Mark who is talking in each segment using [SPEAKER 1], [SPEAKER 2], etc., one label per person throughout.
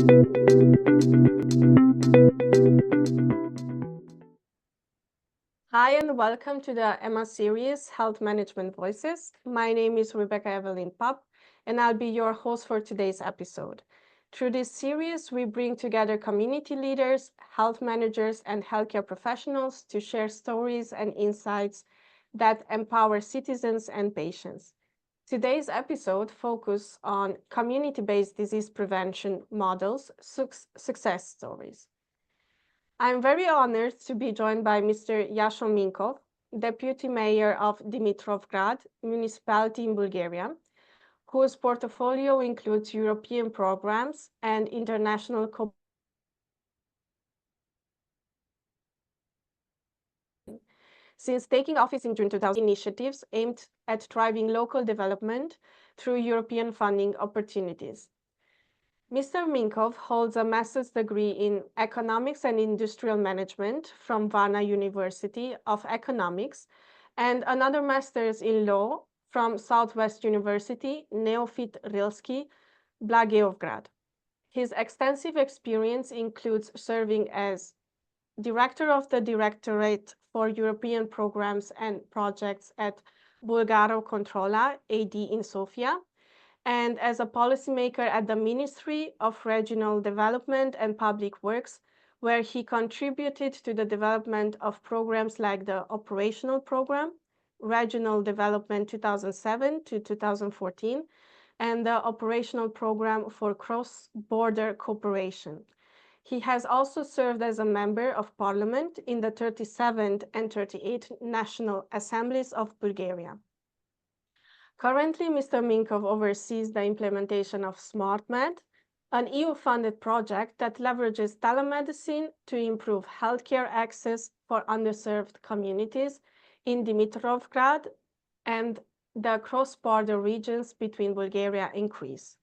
[SPEAKER 1] Hi, and welcome to the EHMA series, Health Management Voices. My name is Rebecca Evelyn Papp, and I'll be your host for today's episode. Through this series, we bring together community leaders, health managers, and healthcare professionals to share stories and insights that empower citizens and patients. Today's episode focuses on community-based disease prevention models, success stories. I'm very honored to be joined by Mr. Yasho Minkov, Deputy Mayor of Dimitrovgrad, Municipality in Bulgaria, whose portfolio includes European programs and international cooperation. Since taking office in June 2000, initiatives aimed at driving local development through European funding opportunities. Mr. Minkov holds a master's degree in Economics and Industrial Management from Varna University of Economics and another master's in Law from Southwest University, Neofit Rilski, Blagoevgrad. His extensive experience includes serving as Director of the Directorate for European Programs and Projects at Bulgaro Controla, AD in Sofia, and as a policymaker at the Ministry of Regional Development and Public Works, where he contributed to the development of programs like the Operational Program, Regional Development 2007 to 2014, and the Operational Program for Cross-Border Cooperation. He has also served as a member of parliament in the 37th and 38th National Assemblies of Bulgaria. Currently, Mr. Minkov oversees the implementation of SmartMed, an EU-funded project that leverages telemedicine to improve healthcare access for underserved communities in Dimitrovgrad and the cross-border regions between Bulgaria and Greece.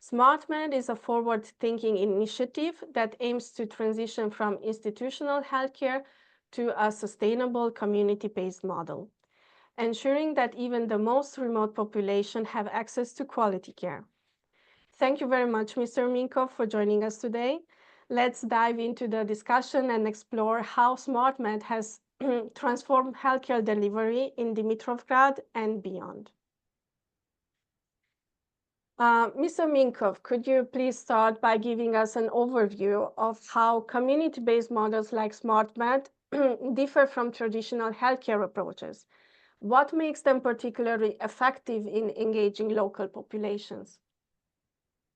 [SPEAKER 1] SmartMed is a forward-thinking initiative that aims to transition from institutional healthcare to a sustainable community-based model, ensuring that even the most remote population have access to quality care. Thank you very much, Mr. Minkov, for joining us today. Let's dive into the discussion and explore how SmartMed has transformed healthcare delivery in Dimitrovgrad and beyond. Mr. Minkov, could you please start by giving us an overview of how community-based models like SmartMed differ from traditional healthcare approaches? What makes them particularly effective in engaging local populations?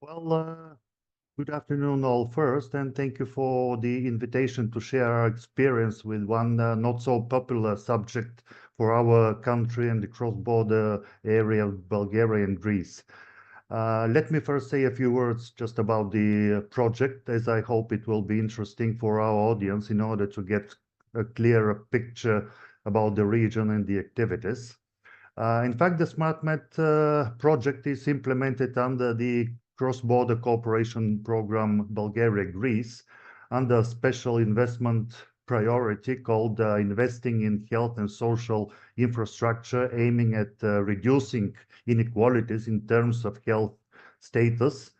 [SPEAKER 2] Well, good afternoon all first, and thank you for the invitation to share our experience with one not so popular subject for our country and the cross-border area of Bulgaria and Greece. Let me first say a few words just about the project, as I hope it will be interesting for our audience in order to get a clearer picture about the region and the activities. In fact, the SmartMed project is implemented under the cross-border cooperation program Bulgaria-Greece under a special investment priority called Investing in Health and Social Infrastructure, aiming at reducing inequalities in terms of health status,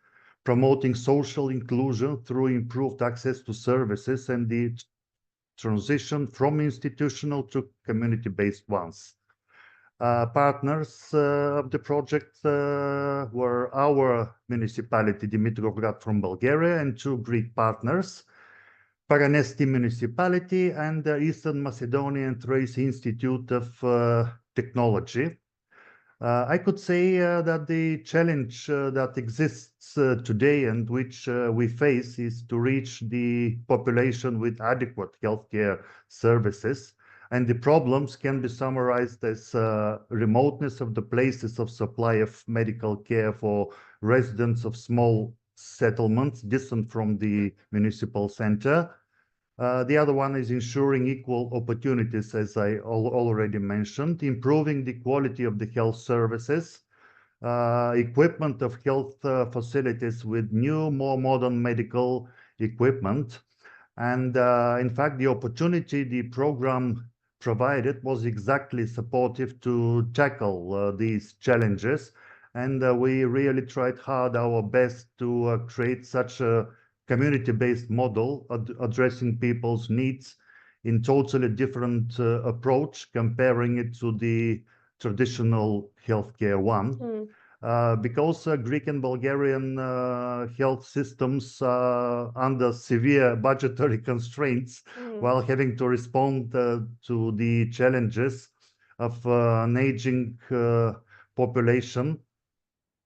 [SPEAKER 2] promoting social inclusion through improved access to services and the transition from institutional to community-based ones. Partners of the project were our municipality, Dimitrovgrad from Bulgaria, and two Greek partners, Paranesti Municipality and the Eastern Macedonia and Thrace Institute of Technology. I could say that the challenge that exists today and which we face is to reach the population with adequate healthcare services. And the problems can be summarized as remoteness of the places of supply of medical care for residents of small settlements distant from the municipal center. The other one is ensuring equal opportunities, as I already mentioned, improving the quality of the health services, equipment of health facilities with new, more modern medical equipment. And in fact, the opportunity the program provided was exactly supportive to tackle these challenges And we really tried hard our best to create such a community-based model addressing people's needs in totally different approach, comparing it to the traditional healthcare one. Because Greek and Bulgarian health systems are under severe budgetary constraints while having to respond to the challenges of an aging population,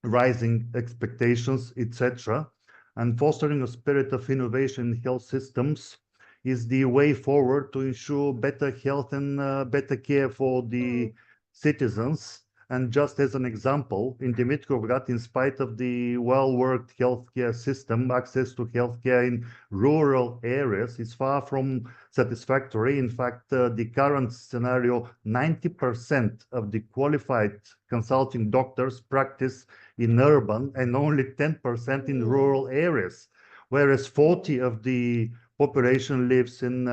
[SPEAKER 2] rising expectations, etc. And fostering a spirit of innovation in health systems is the way forward to ensure better health and better care for the citizens. And just as an example, in Dimitrovgrad, in spite of the well-worked healthcare system, access to healthcare in rural areas is far from satisfactory. In fact, the current scenario, 90% of the qualified consulting doctors practice in urban and only 10% in rural areas, whereas 40% of the population lives in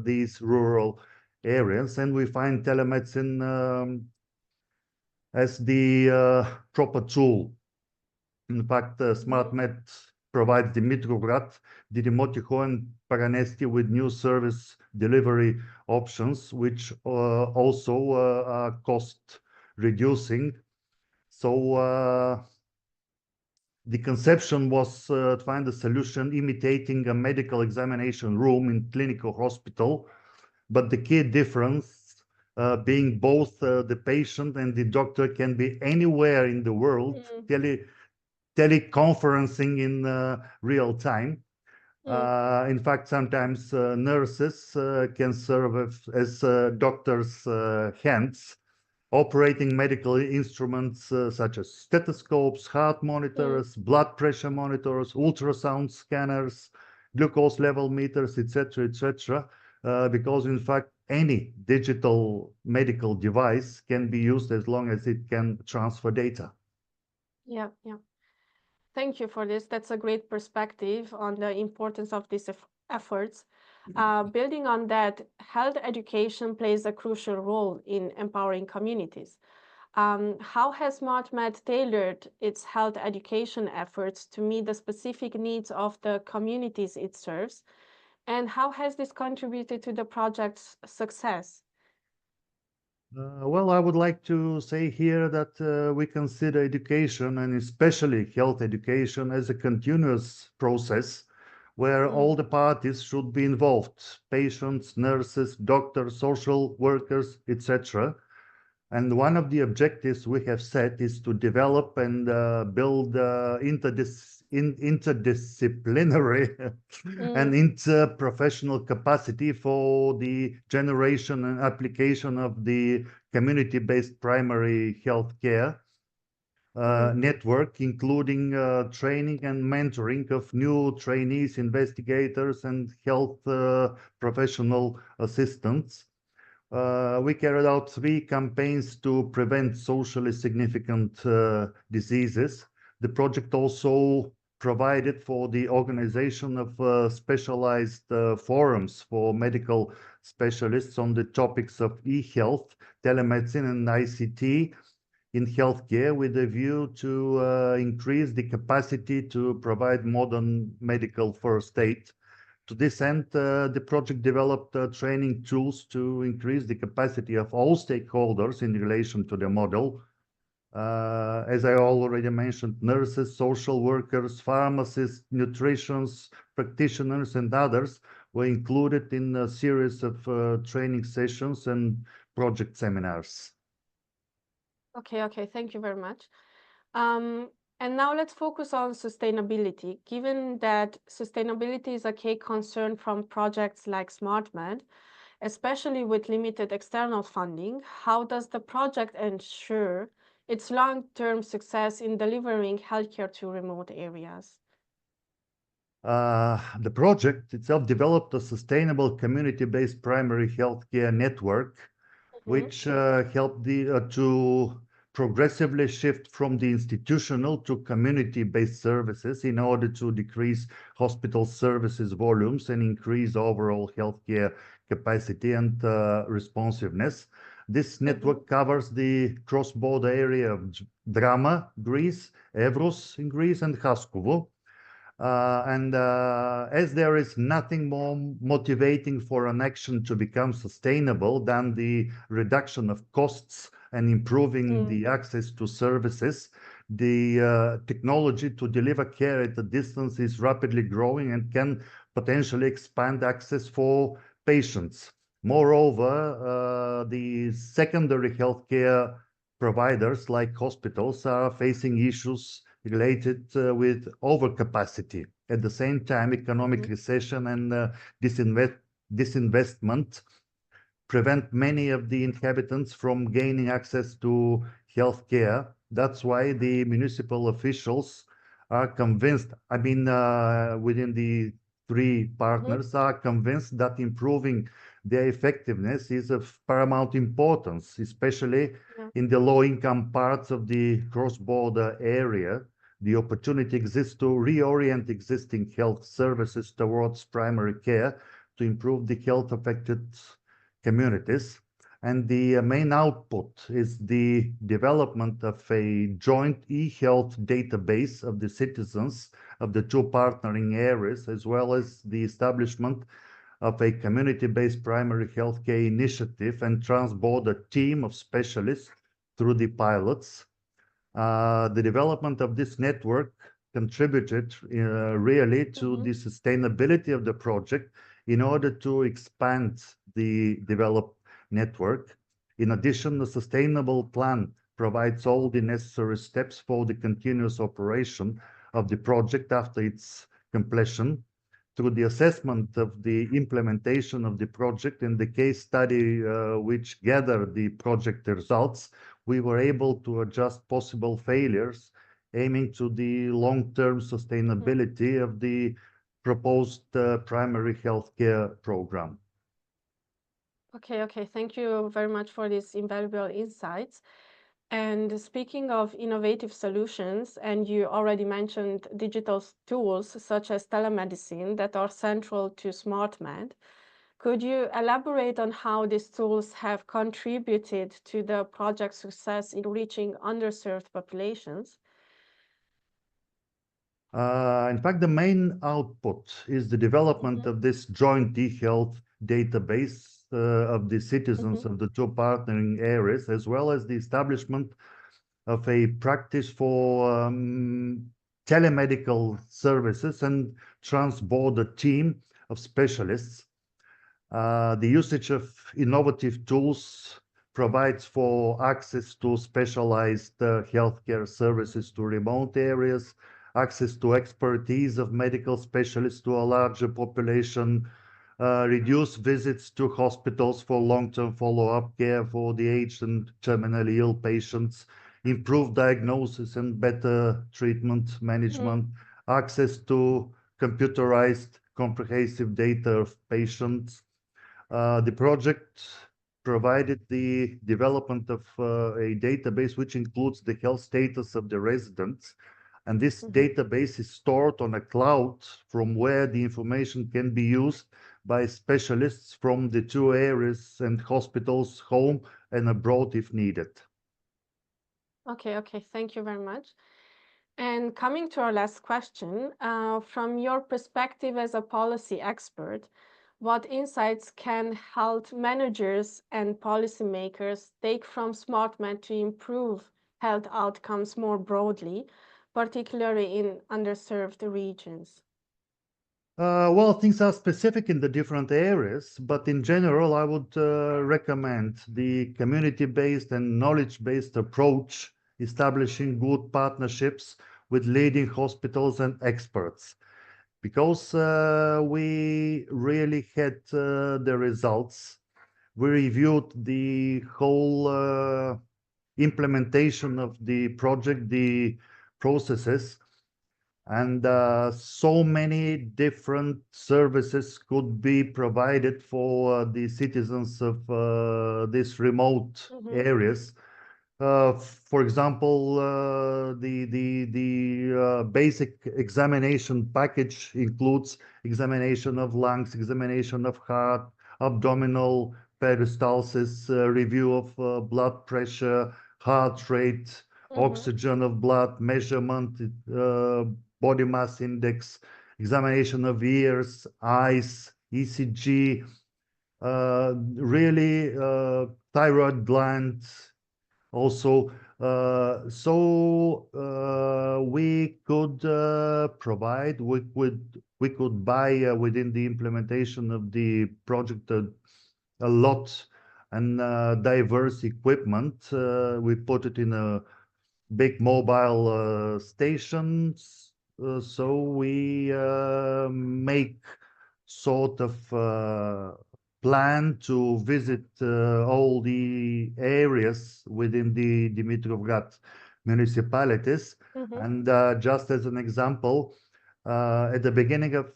[SPEAKER 2] these rural areas. And we find telemedicine as the proper tool. In fact, SmartMed provides Dimitrovgrad, Didimotiho, and Paranesti with new service delivery options, which also are cost reducing. So the conception was to find a solution imitating a medical examination room in clinical hospital, but the key difference being both the patient and the doctor can be anywhere in the world, teleconferencing in real time. In fact, sometimes nurses can serve as doctors' hands, operating medical instruments such as stethoscopes, heart monitors, blood pressure monitors, ultrasound scanners, glucose level meters, etc., because in fact, any digital medical device can be used as long as it can transfer data.
[SPEAKER 1] Yeah. Thank you for this. That's a great perspective on the importance of these efforts. Building on that, health education plays a crucial role in empowering communities. How has SmartMed tailored its health education efforts to meet the specific needs of the communities it serves? And how has this contributed to the project's success?
[SPEAKER 2] Well, I would like to say here that we consider education, and especially health education, as a continuous process where all the parties should be involved: patients, nurses, doctors, social workers, etc. And one of the objectives we have set is to develop and build interdisciplinary and interprofessional capacity for the generation and application of the community-based primary health care network, including training and mentoring of new trainees, investigators, and health professional assistants. We carried out 3 campaigns to prevent socially significant diseases. The project also provided for the organization of specialized forums for medical specialists on the topics of e-health, telemedicine, and ICT in healthcare, with a view to increase the capacity to provide modern medical first aid. To this end, the project developed training tools to increase the capacity of all stakeholders in relation to the model. As I already mentioned, nurses, social workers, pharmacists, nutritionists, practitioners, and others were included in a series of training sessions and project seminars.
[SPEAKER 1] Okay, thank you very much. And now let's focus on sustainability. Given that sustainability is a key concern from projects like SmartMed, especially with limited external funding, how does the project ensure its long-term success in delivering healthcare to remote areas?
[SPEAKER 2] The project itself developed a sustainable community-based primary healthcare network, which helped to progressively shift from the institutional to community-based services in order to decrease hospital services volumes and increase overall healthcare capacity and responsiveness. This network covers the cross-border area of Drama, Greece, Evros in Greece, and Haskovo. As there is nothing more motivating for an action to become sustainable than the reduction of costs and improving the access to services, the technology to deliver care at a distance is rapidly growing and can potentially expand access for patients. Moreover, the secondary healthcare providers like hospitals are facing issues related with overcapacity. At the same time, economic recession and disinvestment prevent many of the inhabitants from gaining access to health care. That's why the municipal officials are convinced, within the three partners, are convinced that improving their effectiveness is of paramount importance, especially in the low-income parts of the cross-border area. The opportunity exists to reorient existing health services towards primary care to improve the health-affected communities. And the main output is the development of a joint e-health database of the citizens of the two partnering areas, as well as the establishment of a community-based primary healthcare initiative and trans-border team of specialists through the pilots. The development of this network contributed really to the sustainability of the project in order to expand the developed network. In addition, the sustainable plan provides all the necessary steps for the continuous operation of the project after its completion. Through the assessment of the implementation of the project and the case study which gathered the project results, we were able to adjust possible failures, aiming to the long-term sustainability of the proposed primary healthcare program.
[SPEAKER 1] Okay, thank you very much for these invaluable insights. And speaking of innovative solutions, and you already mentioned digital tools such as telemedicine that are central to SmartMed, could you elaborate on how these tools have contributed to the project's success in reaching underserved populations?
[SPEAKER 2] In fact, the main output is the development of this joint e-health database of the citizens of the two partnering areas, as well as the establishment of a practice for telemedical services and trans-border team of specialists. The usage of innovative tools provides for access to specialized healthcare services to remote areas, access to expertise of medical specialists to a larger population, reduce visits to hospitals for long-term follow-up care for the aged and terminally ill patients, improve diagnosis and better treatment management, access to computerized comprehensive data of patients. The project provided the development of a database which includes the health status of the residents. And this database is stored on a cloud from where the information can be used by specialists from the two areas and hospitals, home and abroad if needed.
[SPEAKER 1] Okay, thank you very much. And coming to our last question, from your perspective as a policy expert, what insights can health managers and policymakers take from SmartMed to improve health outcomes more broadly, particularly in underserved regions?
[SPEAKER 2] Well, things are specific in the different areas, but in general, I would recommend the community-based and knowledge-based approach, establishing good partnerships with leading hospitals and experts, because we really had the results. We reviewed the whole implementation of the project, the processes, and so many different services could be provided for the citizens of these remote areas. For example, the basic examination package includes examination of lungs, examination of heart, abdominal peristalsis, review of blood pressure, heart rate, oxygen of blood, measurement, body mass index, examination of ears, eyes, ECG, really thyroid gland also. We could provide, we could buy within the implementation of the project a lot and diverse equipment. We put it in a big mobile stations. So we make sort of plan to visit all the areas within the Dimitrovgrad municipalities. And just as an example, at the beginning of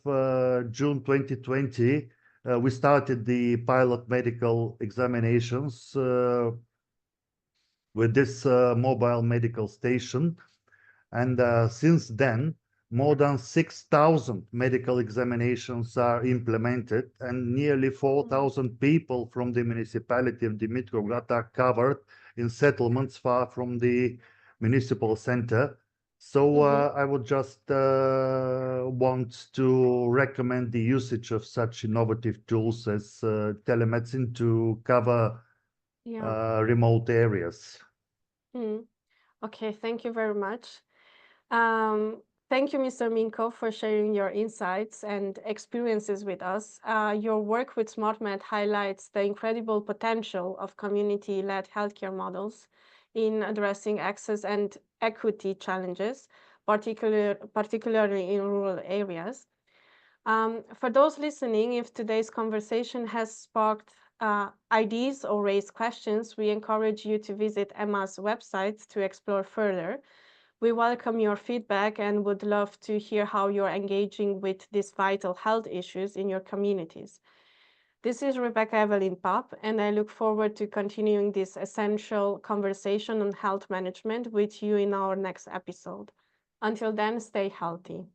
[SPEAKER 2] June 2020, we started the pilot medical examinations with this mobile medical station. And since then, more than 6,000 medical examinations are implemented, and nearly 4,000 people from the municipality of Dimitrovgrad are covered in settlements far from the municipal center. So I would just want to recommend the usage of such innovative tools as telemedicine to cover remote areas.
[SPEAKER 1] Okay, thank you very much. Thank you, Mr. Minkov, for sharing your insights and experiences with us. Your work with SmartMed highlights the incredible potential of community-led healthcare models in addressing access and equity challenges, particularly in rural areas. For those listening, if today's conversation has sparked ideas or raised questions, we encourage you to visit EHMA's website to explore further. We welcome your feedback and would love to hear how you're engaging with these vital health issues in your communities. This is Rebecca Evelyn Papp, and I look forward to continuing this essential conversation on health management with you in our next episode. Until then, stay healthy.